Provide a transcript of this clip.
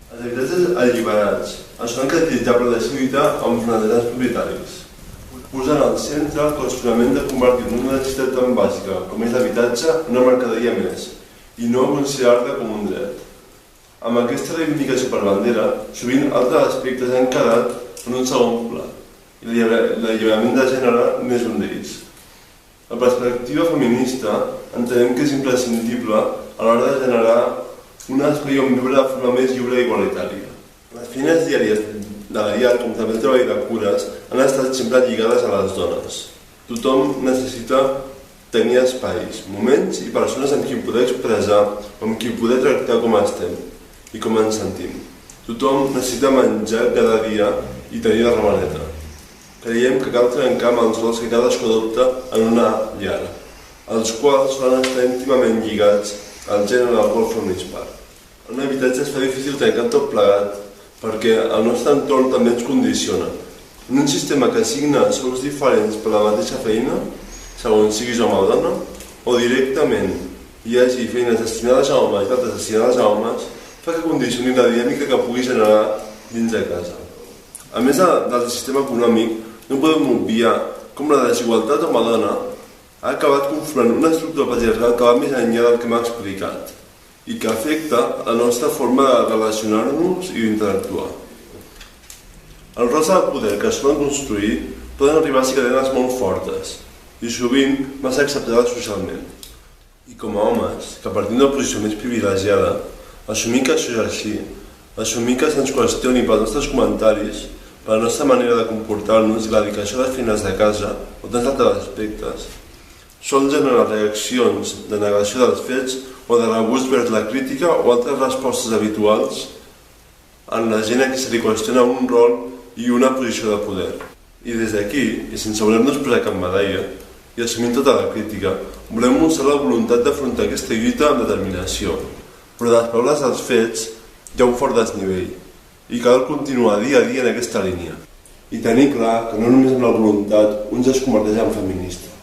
Els habitatges alliberats es fan caracteritzar per la seva lluita enfront dels propietaris, posant al centre el qüestionament de convertir una necessitat tan bàsica com és l'habitatge en una mercaderia més i no considerar-la com un dret. Amb aquesta reivindicació per bandera, sovint altres aspectes han quedat en un segon pla i l'alliberament de gènere n'és un d'ells. La perspectiva feminista entenem que és imprescindible a l'hora de generar un espai on viure de forma més lliure i igualitària. Les feines diàries de la llar, com també el treball de cures, han estat sempre lligades a les dones. Tothom necessita tenir espais, moments i persones amb qui poder expressar o amb qui poder tractar com estem i com ens sentim. Tothom necessita menjar cada dia i tenir la ramaneta. Creiem que cal trencar amb els rols que cadascú adopta en una llar, els quals solen estar íntimament lligats al gènere del qual formis part. En un habitatge es fa difícil trencar tot plegat perquè el nostre entorn també ens condiciona. En un sistema que assigna sous diferents per la mateixa feina, segons siguis home o dona, o directament hi hagi feines destinades a homes i altres destinades a homes, fa que condicioni la dinàmica que pugui generar dins de casa. A més del sistema econòmic, no podem obviar com la desigualtat home-dona ha acabat conformant una estructura patriarcal que va més enllà del que m'ha explicat i que afecta la nostra forma de relacionar-nos i d'interactuar. Els rols de poder que es poden construir poden arribar a ser cadenes molt fortes i sovint massa acceptades socialment. I com a homes, que partim d'una posició més privilegiada, assumir que això és així, assumir que se'ns qüestioni pels nostres comentaris, per la nostra manera de comportar-nos i la dedicació a les feines de casa o tants altres aspectes, sol generar reaccions de negació dels fets o de rebuig vers la crítica o altres respostes habituals en la gent a qui se li qüestiona un rol i una posició de poder. I des d'aquí, i sense voler-nos posar cap medalla, i assumint tota la crítica, volem mostrar la voluntat d'afrontar aquesta lluita amb determinació, però de les paraules als fets hi ha un fort desnivell i cal continuar dia a dia en aquesta línia i tenir clar que no només amb la voluntat un es converteix en feminista.